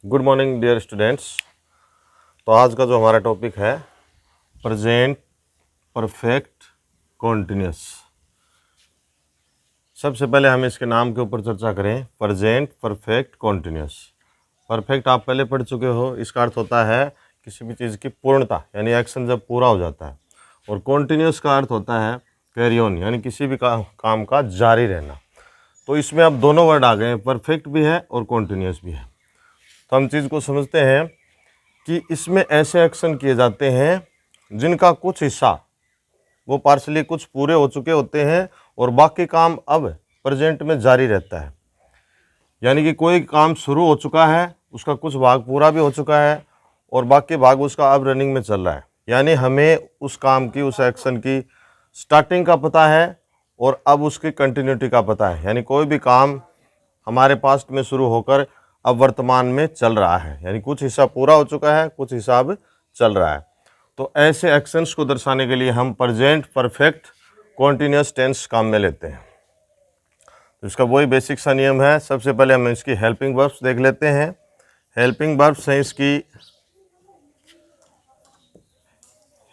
Good morning dear students. तो आज का जो हमारा टॉपिक है प्रेजेंट परफेक्ट कॉन्टिन्यूस। सबसे पहले हम इसके नाम के ऊपर चर्चा करें। Present perfect continuous. परफेक्ट आप पहले पढ़ चुके हो। इसका अर्थ होता है किसी भी चीज़ की पूर्णता, यानी एक्शन जब पूरा हो जाता है। और कॉन्टिन्यूस का अर्थ होता है कैरी ऑन, यानी किसी भी काम का जारी रहना। तो इसमें अब दोनों वर्ड आ गए हैं, परफेक्ट भी है और कॉन्टिन्यूस भी है। तो हम चीज़ को समझते हैं कि इसमें ऐसे एक्शन किए जाते हैं जिनका कुछ हिस्सा वो पार्शली कुछ पूरे हो चुके होते हैं और बाकी काम अब प्रेजेंट में जारी रहता है। यानी कि कोई काम शुरू हो चुका है, उसका कुछ भाग पूरा भी हो चुका है और बाकी भाग उसका अब रनिंग में चल रहा है। यानी हमें उस काम की, उस एक्शन की स्टार्टिंग का पता है और अब उसकी कंटिन्यूटी का पता है। यानी कोई भी काम हमारे पास्ट में शुरू होकर अब वर्तमान में चल रहा है, यानी कुछ हिस्सा पूरा हो चुका है, कुछ हिस्सा अब चल रहा है। तो ऐसे एक्शंस को दर्शाने के लिए हम प्रेजेंट परफेक्ट कॉन्टिन्यूस टेंस काम में लेते हैं। तो इसका वही बेसिक सा नियम है। सबसे पहले हम इसकी हेल्पिंग वर्ब्स देख लेते हैं। हेल्पिंग वर्ब्स हैं इसकी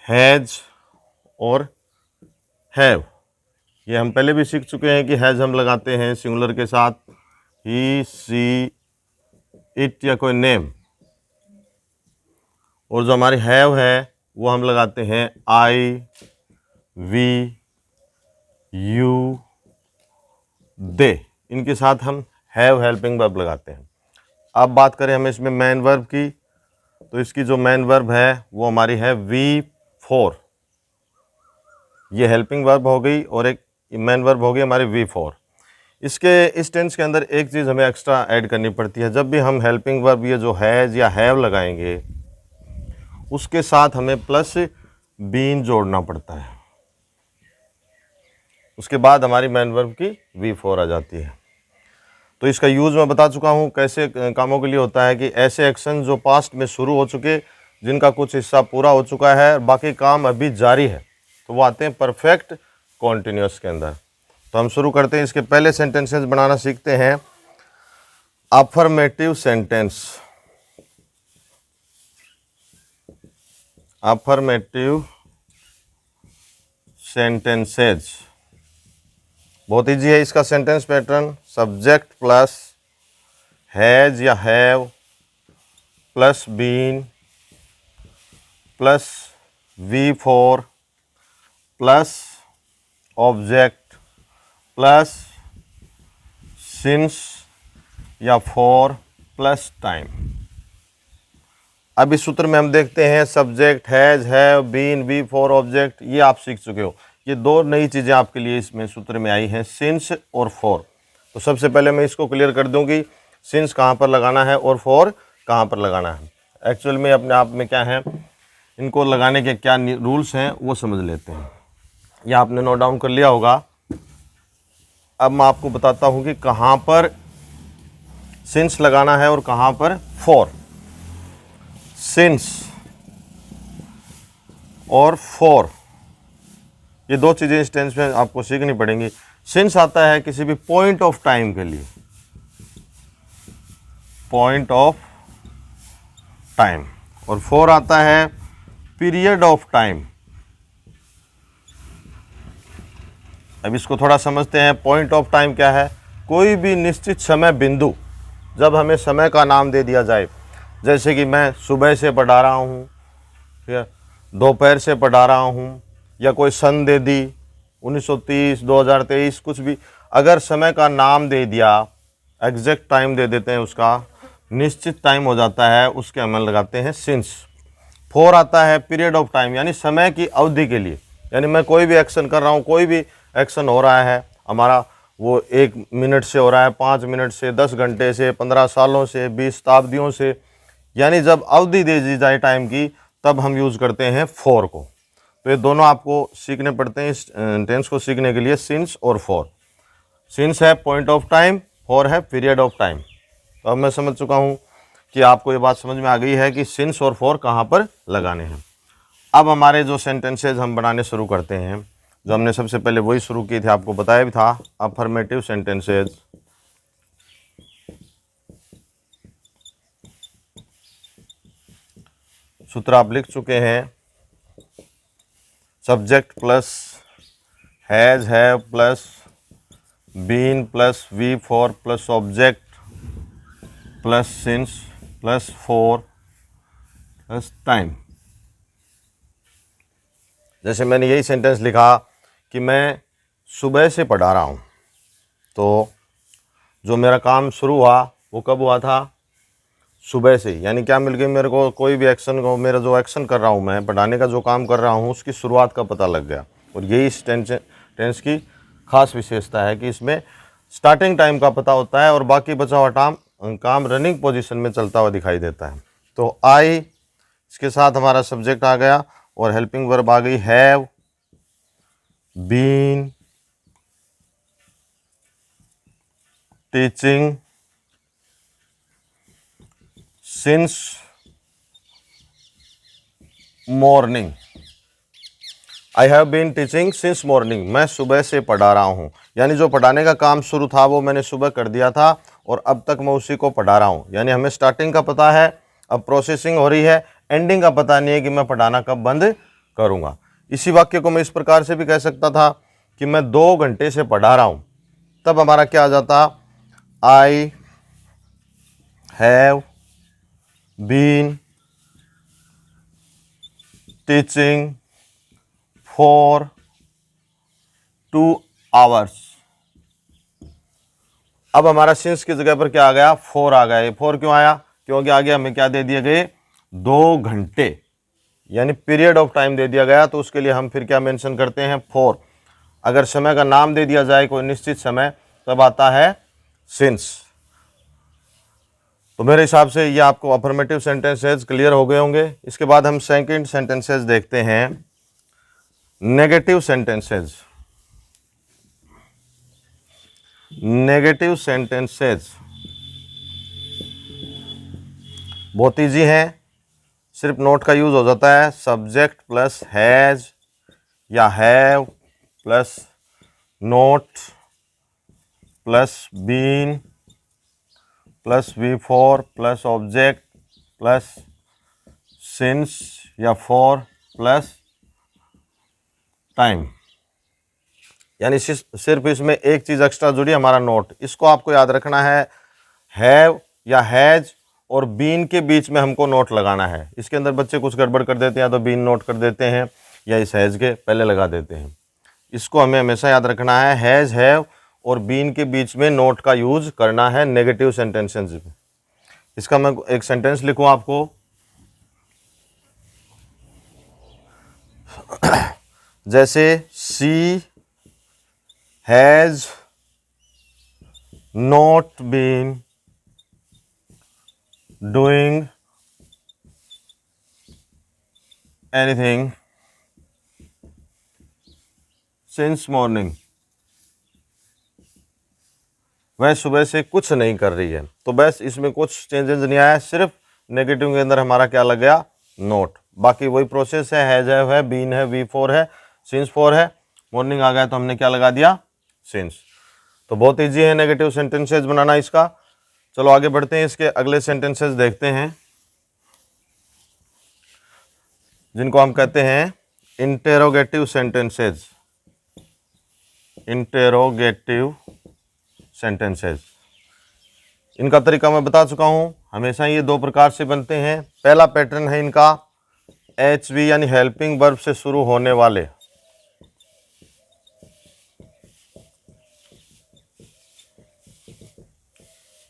हैज और हैव। ये हम पहले भी सीख चुके हैं कि हैज हम लगाते हैं सिंगुलर के साथ, ही, सी, इट या कोई नेम। और जो हमारी हैव है वो हम लगाते हैं आई, वी, यू, दे। इनके साथ हम हैव हेल्पिंग वर्ब लगाते हैं। अब बात करें हम इसमें मेन वर्ब की, तो इसकी जो मेन वर्ब है वो हमारी है वी फोर। ये हेल्पिंग वर्ब हो गई और एक मेन वर्ब हो गई हमारी वी फोर। इस टेंस के अंदर एक चीज़ हमें एक्स्ट्रा ऐड करनी पड़ती है। जब भी हम हेल्पिंग वर्ब ये जो हैज या हैव लगाएंगे उसके साथ हमें प्लस बीन जोड़ना पड़ता है। उसके बाद हमारी मेन वर्ब की वी फोर आ जाती है। तो इसका यूज़ मैं बता चुका हूँ कैसे कामों के लिए होता है कि ऐसे एक्शन जो पास्ट में शुरू हो चुके, जिनका कुछ हिस्सा पूरा हो चुका है, बाकी काम अभी जारी है, तो वो आते हैं परफेक्ट कॉन्टिन्यूस के अंदर। तो हम शुरू करते हैं। इसके पहले सेंटेंसेस बनाना सीखते हैं। Affirmative sentence. अफर्मेटिव सेंटेंसेज बहुत ईजी है। इसका sentence pattern subject plus has या have plus been plus V four plus object plus since या फॉर प्लस टाइम। अब इस सूत्र में हम देखते हैं subject, has, have, been, V four, object, ये आप सीख चुके हो। ये दो नई चीज़ें आपके लिए इसमें सूत्र में आई हैं, सिंस और फॉर। तो सबसे पहले मैं इसको क्लियर कर दूं कि सिंस कहाँ पर लगाना है और फॉर कहाँ पर लगाना है। एक्चुअल में अपने आप में क्या है, इनको लगाने के क्या रूल्स हैं वो समझ लेते हैं। यह आपने नोट डाउन कर लिया होगा। अब मैं आपको बताता हूँ कि कहाँ पर सिंस लगाना है और कहाँ पर फॉर। सिंस और फॉर ये दो चीज़ें इस टेंस में आपको सीखनी पड़ेंगी। सिंस आता है किसी भी पॉइंट ऑफ टाइम के लिए, पॉइंट ऑफ टाइम, और फॉर आता है पीरियड ऑफ टाइम। अब इसको थोड़ा समझते हैं। पॉइंट ऑफ टाइम क्या है? कोई भी निश्चित समय बिंदु, जब हमें समय का नाम दे दिया जाए, जैसे कि मैं सुबह से पढ़ा रहा हूँ या दोपहर से पढ़ा रहा हूँ, या कोई सन दे दी 1930, 2023, कुछ भी, अगर समय का नाम दे दिया, एग्जैक्ट टाइम दे देते हैं, उसका निश्चित टाइम हो जाता है, उसके अमल लगाते हैं सिंस। फॉर आता है पीरियड ऑफ टाइम, यानी समय की अवधि के लिए। यानी मैं कोई भी एक्शन कर रहा हूँ, कोई भी एक्शन हो रहा है हमारा, वो 1 मिनट से हो रहा है, 5 मिनट से, 10 घंटे से, 15 सालों से, 20 शताब्दियों से, यानी जब अवधि दे दी जाए टाइम की, तब हम यूज़ करते हैं फॉर को। तो ये दोनों आपको सीखने पड़ते हैं इस टेंस को सीखने के लिए, सिंस और फॉर। सिंस है पॉइंट ऑफ टाइम, फॉर है पीरियड ऑफ टाइम। तो अब मैं समझ चुका हूँ कि आपको ये बात समझ में आ गई है कि सिंस और फॉर कहाँ पर लगाने हैं। अब हमारे जो सेंटेंसेज हम बनाने शुरू करते हैं, जो हमने सबसे पहले वही शुरू किए थे, आपको बताया भी था, अफर्मेटिव सेंटेंसेज। सूत्र आप लिख चुके हैं, subject plus has have plus been plus V four plus object plus since plus for plus time. जैसे मैंने यही सेंटेंस लिखा कि मैं सुबह से पढ़ा रहा हूँ, तो जो मेरा काम शुरू हुआ वो कब हुआ था? सुबह से। यानी क्या मिल गई मेरे को? कोई भी एक्शन को, मेरा जो एक्शन कर रहा हूँ, मैं पढ़ाने का जो काम कर रहा हूँ, उसकी शुरुआत का पता लग गया। और यही इस टेंस की खास विशेषता है कि इसमें स्टार्टिंग टाइम का पता होता है और बाकी बचा हुआ काम रनिंग पोजीशन में चलता हुआ दिखाई देता है। तो आई, इसके साथ हमारा सब्जेक्ट आ गया और हेल्पिंग वर्ब आ गई have, been, teaching, since morning. I have been teaching since morning, मैं सुबह से पढ़ा रहा हूँ। यानी जो पढ़ाने का काम शुरू था वो मैंने सुबह कर दिया था और अब तक मैं उसी को पढ़ा रहा हूँ। यानी हमें स्टार्टिंग का पता है, अब प्रोसेसिंग हो रही है, एंडिंग का पता नहीं है कि मैं पढ़ाना कब बंद करूँगा। इसी वाक्य को मैं इस प्रकार से भी कह सकता था कि मैं 2 घंटे से पढ़ा रहा हूँ, तब हमारा क्या आ जाता? I have been teaching for 2 hours. अब हमारा सिंस की जगह पर क्या आ गया? 4 आ गया। ये 4 क्यों आया? क्योंकि आगे हमें क्या दे दिए गए? 2 घंटे, यानी पीरियड ऑफ टाइम दे दिया गया। तो उसके लिए हम फिर क्या मेंशन करते हैं? 4। अगर समय का नाम दे दिया जाए कोई निश्चित समय, तब आता है सिंस। तो मेरे हिसाब से ये आपको अफर्मेटिव सेंटेंसेस क्लियर हो गए होंगे। इसके बाद हम सेकंड सेंटेंसेस देखते हैं, नेगेटिव सेंटेंसेस। नेगेटिव सेंटेंसेस बहुत ईजी हैं, सिर्फ नोट का यूज हो जाता है। सब्जेक्ट प्लस हैज या have plus not plus been plus V four plus object plus since या फॉर प्लस टाइम। यानी सिर्फ इसमें एक चीज एक्स्ट्रा जुड़ी, हमारा नोट। इसको आपको याद रखना है, हैव या हैज और बीन के बीच में हमको नोट लगाना है। इसके अंदर बच्चे कुछ गड़बड़ कर देते हैं, तो बीन नोट कर देते हैं या इस हैज के पहले लगा देते हैं। इसको हमें हमेशा याद रखना है, हैज हैव और बीन के बीच में नोट का यूज करना है नेगेटिव सेंटेंसेस में। इसका मैं एक सेंटेंस लिखूं आपको, जैसे she has not been doing anything since morning. वह सुबह से कुछ नहीं कर रही है। तो बस इसमें कुछ चेंजेस नहीं आया, सिर्फ नेगेटिव के अंदर हमारा क्या लग गया? नोट। बाकी वही प्रोसेस है, हैज है, बीन है, वी फोर है, सिंस फोर है, मॉर्निंग आ गया तो हमने क्या लगा दिया? सिंस। तो बहुत ईजी है नेगेटिव सेंटेंसेस बनाना इसका। चलो आगे बढ़ते हैं, इसके अगले सेंटेंसेस देखते हैं, जिनको हम कहते हैं इंटेरोगेटिव सेंटेंसेस। इंटेरोगेटिव सेंटेंसेस, इनका तरीका मैं बता चुका हूं। हमेशा ये 2 प्रकार से बनते हैं। पहला पैटर्न है इनका एच वी यानी हेल्पिंग वर्ब से शुरू होने वाले।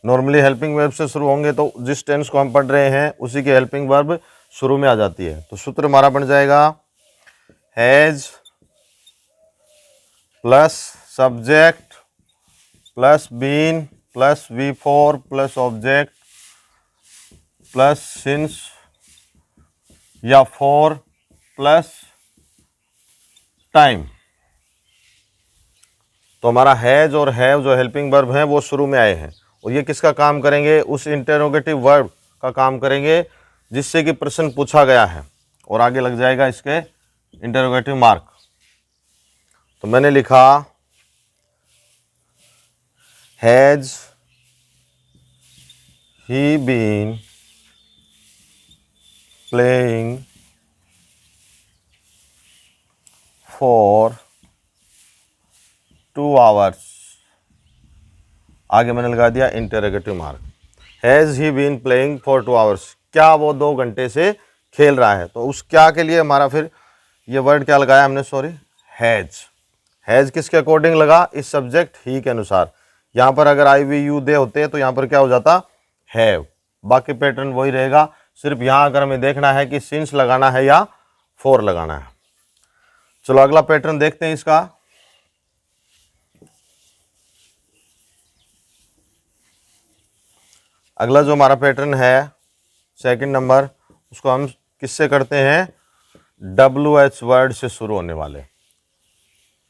नॉर्मली हेल्पिंग वर्ब से शुरू होंगे तो जिस टेंस को हम पढ़ रहे हैं उसी की हेल्पिंग वर्ब शुरू में आ जाती है। तो सूत्र हमारा बन जाएगा has plus subject plus been plus V four plus object plus since या फॉर प्लस टाइम। तो हमारा हैज और हैव जो हेल्पिंग वर्ब हैं वो शुरू में आए हैं, और ये किसका काम करेंगे? उस इंटेरोगेटिव वर्ब का काम करेंगे जिससे कि प्रश्न पूछा गया है, और आगे लग जाएगा इसके इंटेरोगेटिव मार्क। तो मैंने लिखा has he been playing for 2 hours, आगे मैंने लगा दिया interrogative mark. Has he been playing for 2 hours, क्या वो 2 घंटे से खेल रहा है। तो उस क्या के लिए हमारा फिर ये वर्ड क्या लगाया हमने, सॉरी, हैज़। हैज़ किसके अकॉर्डिंग लगा, इस सब्जेक्ट ही के अनुसार। यहाँ पर अगर आई वी यू दे होते तो यहाँ पर क्या हो जाता, हैव। बाकी पैटर्न वही रहेगा, सिर्फ यहाँ अगर हमें देखना है कि सिंस लगाना है या फॉर लगाना है। चलो अगला पैटर्न देखते हैं इसका। अगला जो हमारा पैटर्न है सेकंड नंबर, उसको हम किससे करते हैं, WH वर्ड से शुरू होने वाले।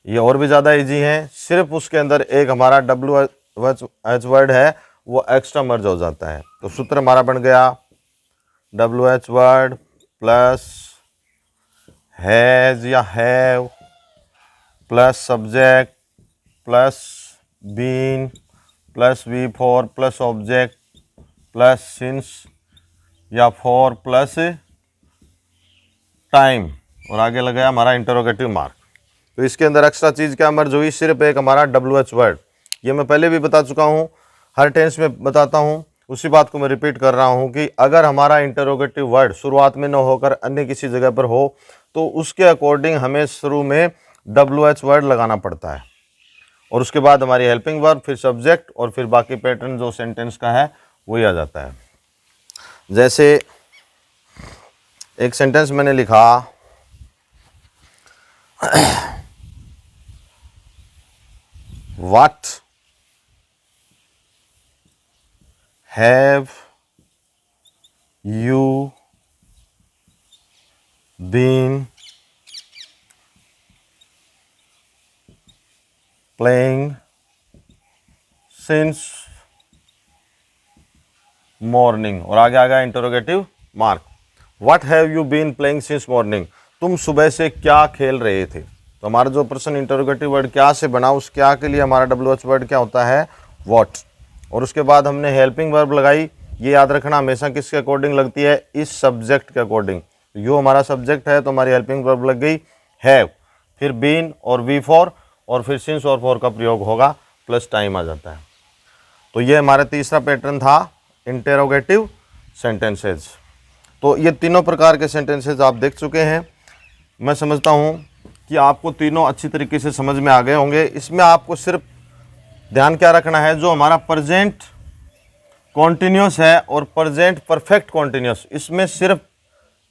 ये और भी ज़्यादा इजी है, सिर्फ उसके अंदर एक हमारा WH वर्ड है वो एक्स्ट्रा मर्ज हो जाता है। तो सूत्र हमारा बन गया WH वर्ड प्लस हैज़ या have plus subject plus been plus V4 plus object plus since या फॉर प्लस टाइम, और आगे लगाया हमारा इंटरोगेटिव मार्क। तो इसके अंदर एक्स्ट्रा चीज़ क्या मर्ज हुई, सिर्फ एक हमारा WH वर्ड। ये मैं पहले भी बता चुका हूँ, हर टेंस में बताता हूँ, उसी बात को मैं रिपीट कर रहा हूँ कि अगर हमारा इंटरोगेटिव वर्ड शुरुआत में न होकर अन्य किसी जगह पर हो तो उसके अकॉर्डिंग हमें शुरू में WH वर्ड लगाना पड़ता है, और उसके बाद हमारी हेल्पिंग वर्ब, फिर सब्जेक्ट, और फिर बाकी पैटर्न जो सेंटेंस का है वही आ जाता है। जैसे एक सेंटेंस मैंने लिखा, what have you been playing since morning, और आगे आ गया interrogative mark. What have you been playing since morning, तुम सुबह से क्या खेल रहे थे। तो हमारा जो प्रश्न इंटरोगेटिव वर्ड क्या से बना, उस क्या के लिए हमारा WH वर्ड क्या होता है, व्हाट। और उसके बाद हमने हेल्पिंग वर्ब लगाई, ये याद रखना हमेशा किसके अकॉर्डिंग लगती है, इस सब्जेक्ट के अकॉर्डिंग। यो हमारा सब्जेक्ट है तो हमारी हेल्पिंग वर्ब लग गई हैव, फिर बीन और V4, और फिर सिंस और फॉर का प्रयोग होगा, प्लस टाइम आ जाता है। तो ये हमारा तीसरा पैटर्न था इंटरोगेटिव सेंटेंसेज। तो ये तीनों प्रकार के सेंटेंसेज आप देख चुके हैं। मैं समझता हूँ कि आपको तीनों अच्छी तरीके से समझ में आ गए होंगे। इसमें आपको सिर्फ ध्यान क्या रखना है, जो हमारा प्रेजेंट कॉन्टिन्यूस है और प्रेजेंट परफेक्ट कॉन्टिन्यूस, इसमें सिर्फ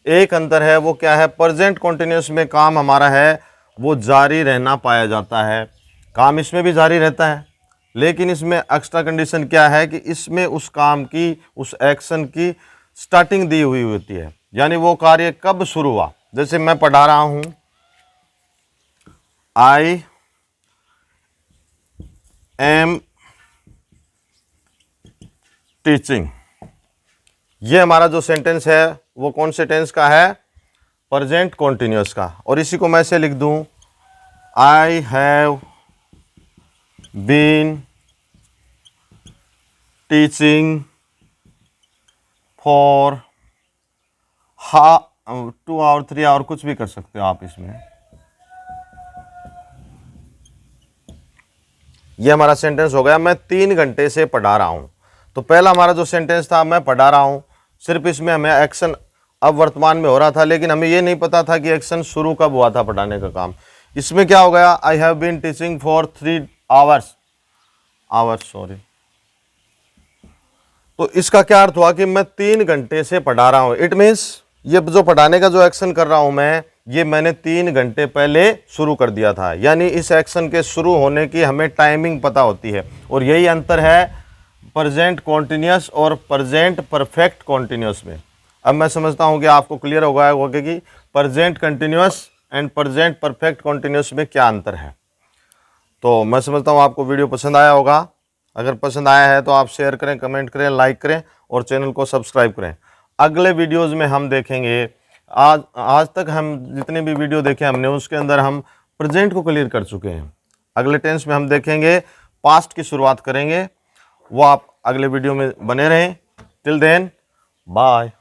एक अंतर है, वो क्या है, प्रेजेंट कॉन्टिन्यूस में काम हमारा है वो जारी रहना पाया जाता है, काम इसमें भी जारी रहता है, लेकिन इसमें एक्स्ट्रा कंडीशन क्या है कि इसमें उस काम की, उस एक्शन की स्टार्टिंग दी हुई होती है, यानी वो कार्य कब शुरू हुआ। जैसे मैं पढ़ा रहा हूं, आई एम टीचिंग, ये हमारा जो सेंटेंस है वो कौन से टेंस का है, प्रेजेंट कॉन्टिन्यूस का। और इसी को मैं ऐसे लिख दूं, I have been teaching for 2 hour 3 hour, कुछ भी कर सकते हो आप इसमें। ये हमारा सेंटेंस हो गया, मैं 3 घंटे से पढ़ा रहा हूं। तो पहला हमारा जो सेंटेंस था, मैं पढ़ा रहा हूं, सिर्फ इसमें हमें एक्शन अब वर्तमान में हो रहा था, लेकिन हमें ये नहीं पता था कि एक्शन शुरू कब हुआ था पढ़ाने का काम। इसमें क्या हो गया, I have been teaching for 3 hours, sorry. तो इसका क्या अर्थ हुआ कि मैं 3 घंटे से पढ़ा रहा हूं। इट मीन्स ये जो पढ़ाने का जो एक्शन कर रहा हूं मैं, ये मैंने 3 घंटे पहले शुरू कर दिया था, यानी इस एक्शन के शुरू होने की हमें टाइमिंग पता होती है। और यही अंतर है प्रेजेंट कॉन्टिन्यूस और प्रेजेंट परफेक्ट कॉन्टिन्यूस में। अब मैं समझता हूं कि आपको क्लियर होगा कि present continuous and present perfect continuous में क्या अंतर है। तो मैं समझता हूं आपको वीडियो पसंद आया होगा। अगर पसंद आया है तो आप शेयर करें, कमेंट करें, लाइक करें और चैनल को सब्सक्राइब करें। अगले वीडियोज़ में हम देखेंगे, आज तक हम जितने भी वीडियो देखे हमने, उसके अंदर हम प्रेजेंट को क्लियर कर चुके हैं। अगले टेंस में हम देखेंगे, पास्ट की शुरुआत करेंगे। वो आप अगले वीडियो में बने रहें। Till then bye.